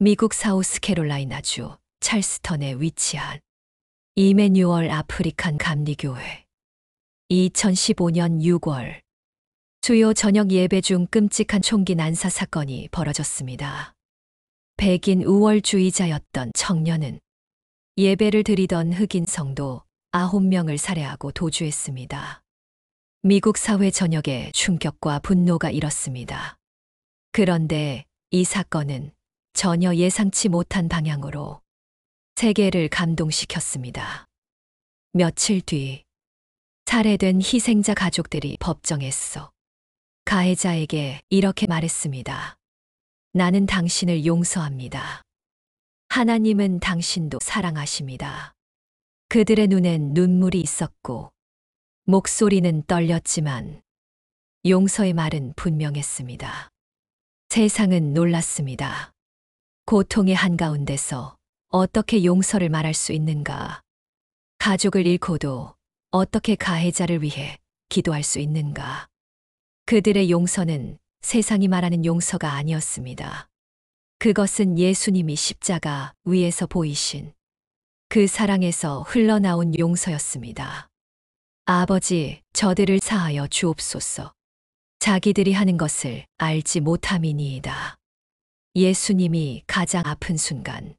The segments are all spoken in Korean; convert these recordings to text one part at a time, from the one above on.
미국 사우스캐롤라이나주 찰스턴에 위치한 이매뉴얼 아프리칸 감리교회. 2015년 6월 주요 저녁 예배 중 끔찍한 총기 난사 사건이 벌어졌습니다. 백인 우월주의자였던 청년은 예배를 드리던 흑인 성도 9명을 살해하고 도주했습니다. 미국 사회 전역에 충격과 분노가 일었습니다. 그런데 이 사건은 전혀 예상치 못한 방향으로 세계를 감동시켰습니다. 며칠 뒤 살해된 희생자 가족들이 법정에서 가해자에게 이렇게 말했습니다. 나는 당신을 용서합니다. 하나님은 당신도 사랑하십니다. 그들의 눈엔 눈물이 있었고 목소리는 떨렸지만 용서의 말은 분명했습니다. 세상은 놀랐습니다. 고통의 한가운데서 어떻게 용서를 말할 수 있는가? 가족을 잃고도 어떻게 가해자를 위해 기도할 수 있는가? 그들의 용서는 세상이 말하는 용서가 아니었습니다. 그것은 예수님이 십자가 위에서 보이신 그 사랑에서 흘러나온 용서였습니다. 아버지, 저들을 사하여 주옵소서. 자기들이 하는 것을 알지 못함이니이다. 예수님이 가장 아픈 순간,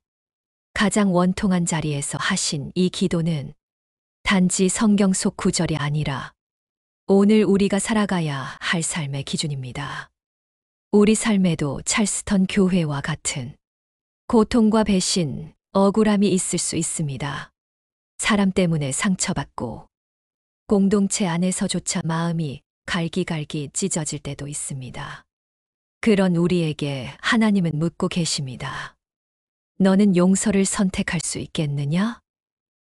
가장 원통한 자리에서 하신 이 기도는 단지 성경 속 구절이 아니라 오늘 우리가 살아가야 할 삶의 기준입니다. 우리 삶에도 찰스턴 교회와 같은 고통과 배신, 억울함이 있을 수 있습니다. 사람 때문에 상처받고 공동체 안에서조차 마음이 갈기갈기 찢어질 때도 있습니다. 그런 우리에게 하나님은 묻고 계십니다. 너는 용서를 선택할 수 있겠느냐?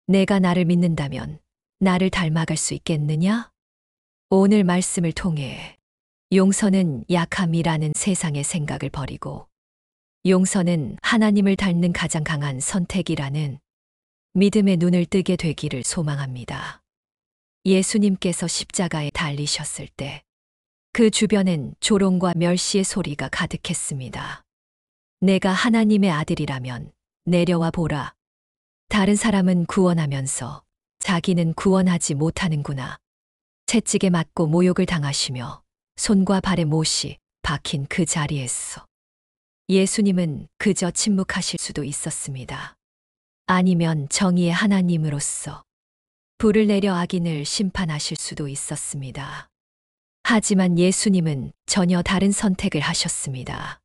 내가 나를 믿는다면 나를 닮아갈 수 있겠느냐? 오늘 말씀을 통해 용서는 약함이라는 세상의 생각을 버리고 용서는 하나님을 닮는 가장 강한 선택이라는 믿음의 눈을 뜨게 되기를 소망합니다. 예수님께서 십자가에 달리셨을 때 그 주변엔 조롱과 멸시의 소리가 가득했습니다. 내가 하나님의 아들이라면 내려와 보라. 다른 사람은 구원하면서 자기는 구원하지 못하는구나. 채찍에 맞고 모욕을 당하시며 손과 발에 못이 박힌 그 자리에서 예수님은 그저 침묵하실 수도 있었습니다. 아니면 정의의 하나님으로서 불을 내려 악인을 심판하실 수도 있었습니다. 하지만 예수님은 전혀 다른 선택을 하셨습니다.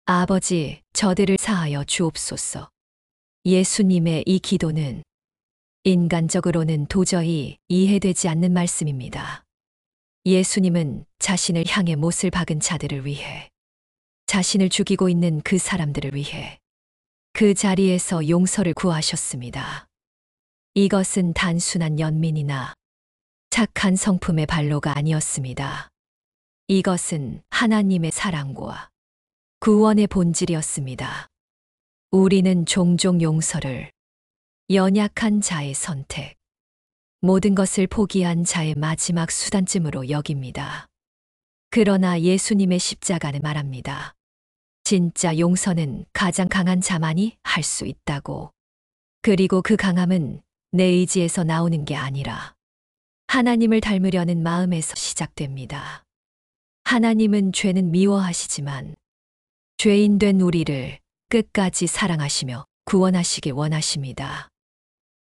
아버지, 저들을 사하여 주옵소서. 예수님의 이 기도는 인간적으로는 도저히 이해되지 않는 말씀입니다. 예수님은 자신을 향해 못을 박은 자들을 위해, 자신을 죽이고 있는 그 사람들을 위해 그 자리에서 용서를 구하셨습니다. 이것은 단순한 연민이나 착한 성품의 발로가 아니었습니다. 이것은 하나님의 사랑과 구원의 본질이었습니다. 우리는 종종 용서를 연약한 자의 선택, 모든 것을 포기한 자의 마지막 수단쯤으로 여깁니다. 그러나 예수님의 십자가는 말합니다. 진짜 용서는 가장 강한 자만이 할 수 있다고. 그리고 그 강함은 내 의지에서 나오는 게 아니라 하나님을 닮으려는 마음에서 시작됩니다. 하나님은 죄는 미워하시지만 죄인된 우리를 끝까지 사랑하시며 구원하시길 원하십니다.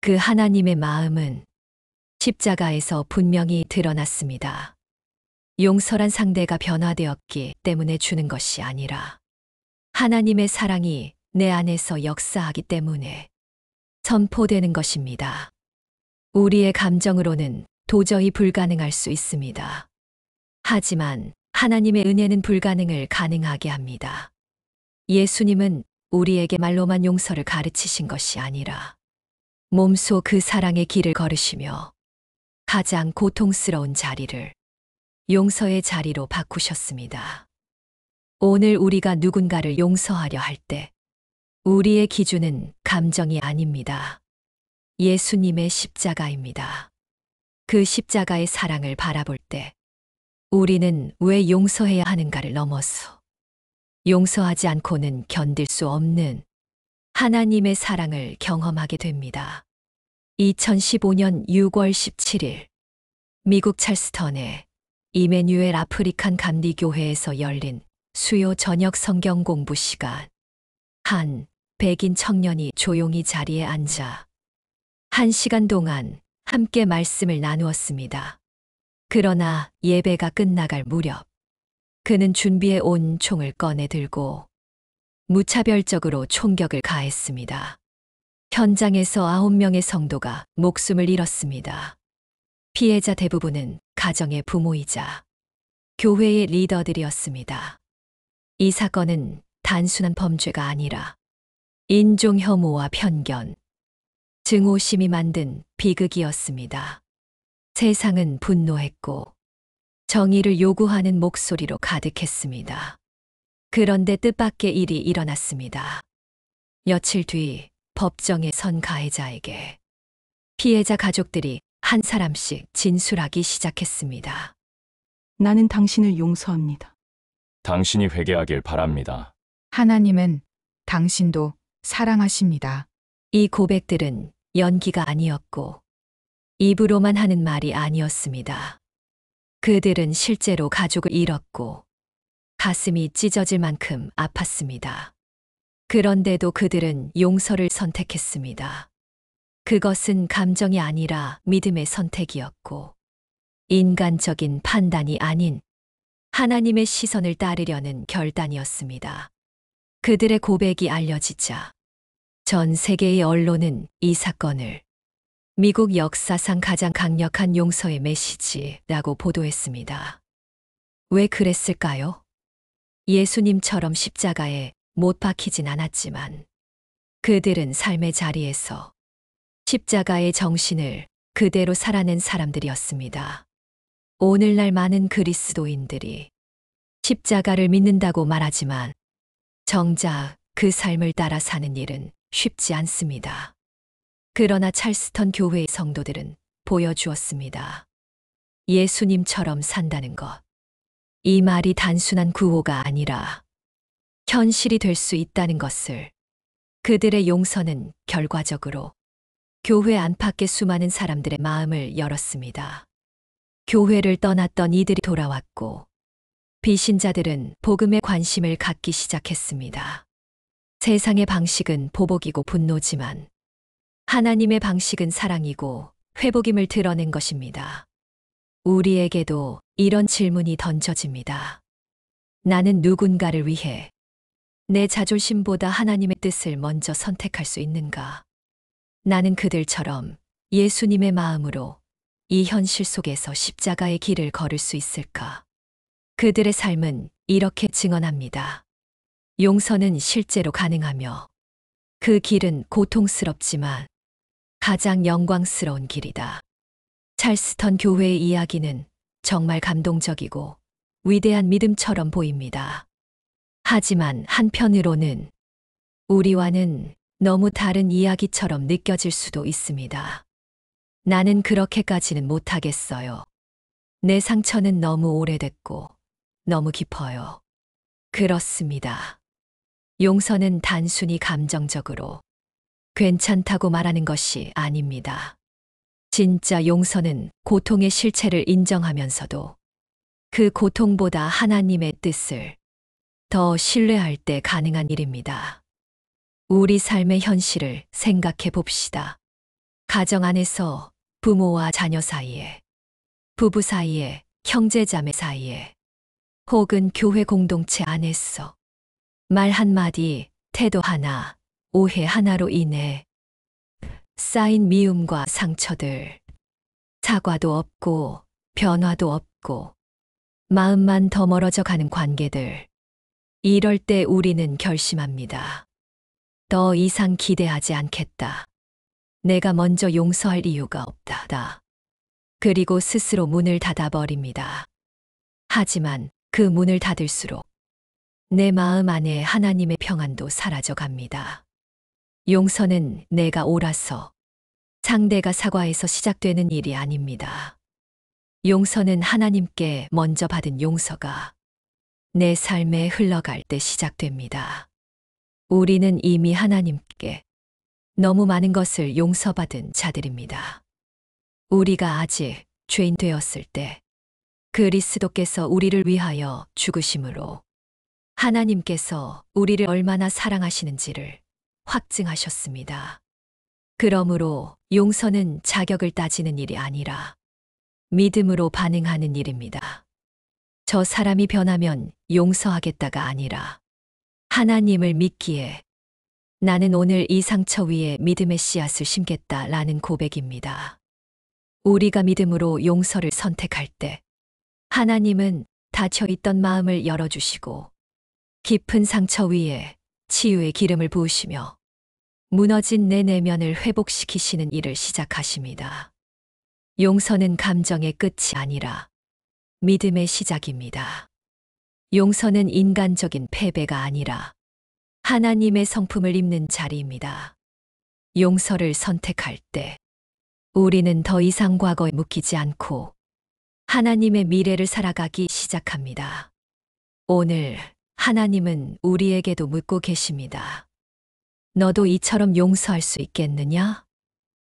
그 하나님의 마음은 십자가에서 분명히 드러났습니다. 용서란 상대가 변화되었기 때문에 주는 것이 아니라 하나님의 사랑이 내 안에서 역사하기 때문에 선포되는 것입니다. 우리의 감정으로는 도저히 불가능할 수 있습니다. 하지만 하나님의 은혜는 불가능을 가능하게 합니다. 예수님은 우리에게 말로만 용서를 가르치신 것이 아니라 몸소 그 사랑의 길을 걸으시며 가장 고통스러운 자리를 용서의 자리로 바꾸셨습니다. 오늘 우리가 누군가를 용서하려 할 때 우리의 기준은 감정이 아닙니다. 예수님의 십자가입니다. 그 십자가의 사랑을 바라볼 때 우리는 왜 용서해야 하는가를 넘어서 용서하지 않고는 견딜 수 없는 하나님의 사랑을 경험하게 됩니다. 2015년 6월 17일 미국 찰스턴의 이메뉴엘 아프리칸 감리교회에서 열린 수요 저녁 성경 공부 시간. 한 백인 청년이 조용히 자리에 앉아 1시간 동안 함께 말씀을 나누었습니다. 그러나 예배가 끝나갈 무렵 그는 준비해 온 총을 꺼내 들고 무차별적으로 총격을 가했습니다. 현장에서 9명의 성도가 목숨을 잃었습니다. 피해자 대부분은 가정의 부모이자 교회의 리더들이었습니다. 이 사건은 단순한 범죄가 아니라 인종 혐오와 편견, 증오심이 만든 비극이었습니다. 세상은 분노했고 정의를 요구하는 목소리로 가득했습니다. 그런데 뜻밖의 일이 일어났습니다. 며칠 뒤 법정에 선 가해자에게 피해자 가족들이 한 사람씩 진술하기 시작했습니다. 나는 당신을 용서합니다. 당신이 회개하길 바랍니다. 하나님은 당신도 사랑하십니다. 이 고백들은 연기가 아니었고 입으로만 하는 말이 아니었습니다. 그들은 실제로 가족을 잃었고 가슴이 찢어질 만큼 아팠습니다. 그런데도 그들은 용서를 선택했습니다. 그것은 감정이 아니라 믿음의 선택이었고 인간적인 판단이 아닌 하나님의 시선을 따르려는 결단이었습니다. 그들의 고백이 알려지자 전 세계의 언론은 이 사건을 미국 역사상 가장 강력한 용서의 메시지라고 보도했습니다. 왜 그랬을까요? 예수님처럼 십자가에 못 박히진 않았지만 그들은 삶의 자리에서 십자가의 정신을 그대로 살아낸 사람들이었습니다. 오늘날 많은 그리스도인들이 십자가를 믿는다고 말하지만 정작 그 삶을 따라 사는 일은 쉽지 않습니다. 그러나 찰스턴 교회의 성도들은 보여주었습니다. 예수님처럼 산다는 것. 이 말이 단순한 구호가 아니라 현실이 될 수 있다는 것을. 그들의 용서는 결과적으로 교회 안팎의 수많은 사람들의 마음을 열었습니다. 교회를 떠났던 이들이 돌아왔고 비신자들은 복음에 관심을 갖기 시작했습니다. 세상의 방식은 보복이고 분노지만 하나님의 방식은 사랑이고 회복임을 드러낸 것입니다. 우리에게도 이런 질문이 던져집니다. 나는 누군가를 위해 내 자존심보다 하나님의 뜻을 먼저 선택할 수 있는가? 나는 그들처럼 예수님의 마음으로 이 현실 속에서 십자가의 길을 걸을 수 있을까? 그들의 삶은 이렇게 증언합니다. 용서는 실제로 가능하며 그 길은 고통스럽지만 가장 영광스러운 길이다. 찰스턴 교회의 이야기는 정말 감동적이고 위대한 믿음처럼 보입니다. 하지만 한편으로는 우리와는 너무 다른 이야기처럼 느껴질 수도 있습니다. 나는 그렇게까지는 못하겠어요. 내 상처는 너무 오래됐고 너무 깊어요. 그렇습니다. 용서는 단순히 감정적으로 괜찮다고 말하는 것이 아닙니다. 진짜 용서는 고통의 실체를 인정하면서도 그 고통보다 하나님의 뜻을 더 신뢰할 때 가능한 일입니다. 우리 삶의 현실을 생각해 봅시다. 가정 안에서 부모와 자녀 사이에, 부부 사이에, 형제자매 사이에, 혹은 교회 공동체 안에서 말 한마디, 태도 하나, 오해 하나로 인해 쌓인 미움과 상처들, 사과도 없고 변화도 없고 마음만 더 멀어져 가는 관계들. 이럴 때 우리는 결심합니다. 더 이상 기대하지 않겠다. 내가 먼저 용서할 이유가 없다. 그리고 스스로 문을 닫아버립니다. 하지만 그 문을 닫을수록 내 마음 안에 하나님의 평안도 사라져 갑니다. 용서는 내가 옳아서 상대가 사과해서 시작되는 일이 아닙니다. 용서는 하나님께 먼저 받은 용서가 내 삶에 흘러갈 때 시작됩니다. 우리는 이미 하나님께 너무 많은 것을 용서받은 자들입니다. 우리가 아직 죄인 되었을 때 그리스도께서 우리를 위하여 죽으심으로 하나님께서 우리를 얼마나 사랑하시는지를 확증하셨습니다. 그러므로 용서는 자격을 따지는 일이 아니라 믿음으로 반응하는 일입니다. 저 사람이 변하면 용서하겠다가 아니라 하나님을 믿기에 나는 오늘 이 상처 위에 믿음의 씨앗을 심겠다라는 고백입니다. 우리가 믿음으로 용서를 선택할 때 하나님은 닫혀 있던 마음을 열어주시고 깊은 상처 위에 치유의 기름을 부으시며 무너진 내 내면을 회복시키시는 일을 시작하십니다. 용서는 감정의 끝이 아니라 믿음의 시작입니다. 용서는 인간적인 패배가 아니라 하나님의 성품을 입는 자리입니다. 용서를 선택할 때 우리는 더 이상 과거에 묶이지 않고 하나님의 미래를 살아가기 시작합니다. 오늘 하나님은 우리에게도 묻고 계십니다. 너도 이처럼 용서할 수 있겠느냐?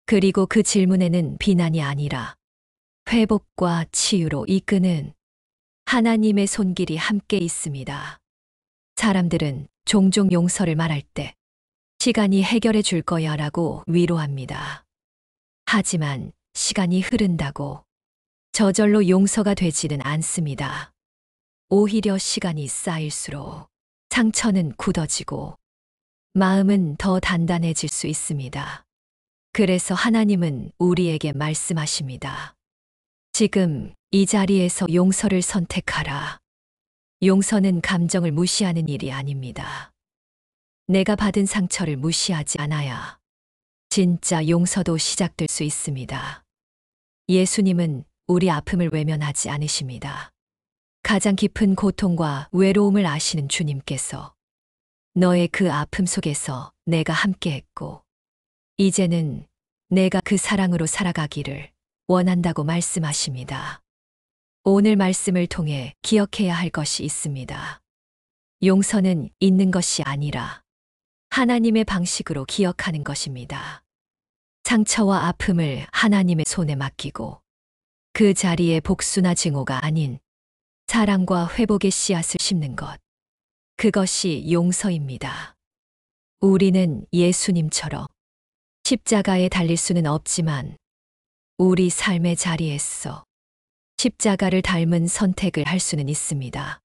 그리고 그 질문에는 비난이 아니라 회복과 치유로 이끄는 하나님의 손길이 함께 있습니다. 사람들은 종종 용서를 말할 때 시간이 해결해 줄 거야 라고 위로합니다. 하지만 시간이 흐른다고 저절로 용서가 되지는 않습니다. 오히려 시간이 쌓일수록 상처는 굳어지고 마음은 더 단단해질 수 있습니다. 그래서 하나님은 우리에게 말씀하십니다. 지금 이 자리에서 용서를 선택하라. 용서는 감정을 무시하는 일이 아닙니다. 내가 받은 상처를 무시하지 않아야 진짜 용서도 시작될 수 있습니다. 예수님은 우리 아픔을 외면하지 않으십니다. 가장 깊은 고통과 외로움을 아시는 주님께서 너의 그 아픔 속에서 내가 함께했고 이제는 내가 그 사랑으로 살아가기를 원한다고 말씀하십니다. 오늘 말씀을 통해 기억해야 할 것이 있습니다. 용서는 있는 것이 아니라 하나님의 방식으로 기억하는 것입니다. 상처와 아픔을 하나님의 손에 맡기고 그 자리에 복수나 증오가 아닌 사랑과 회복의 씨앗을 심는 것. 그것이 용서입니다. 우리는 예수님처럼 십자가에 달릴 수는 없지만 우리 삶의 자리에서 십자가를 닮은 선택을 할 수는 있습니다.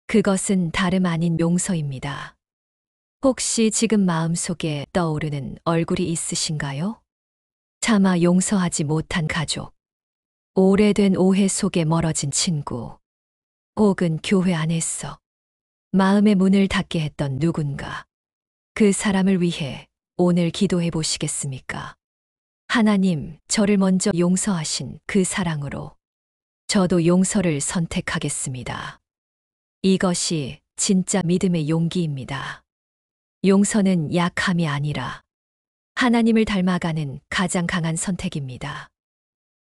그것은 다름 아닌 용서입니다. 혹시 지금 마음속에 떠오르는 얼굴이 있으신가요? 차마 용서하지 못한 가족, 오래된 오해 속에 멀어진 친구, 혹은 교회 안에서 마음의 문을 닫게 했던 누군가. 그 사람을 위해 오늘 기도해 보시겠습니까? 하나님, 저를 먼저 용서하신 그 사랑으로 저도 용서를 선택하겠습니다. 이것이 진짜 믿음의 용기입니다. 용서는 약함이 아니라 하나님을 닮아가는 가장 강한 선택입니다.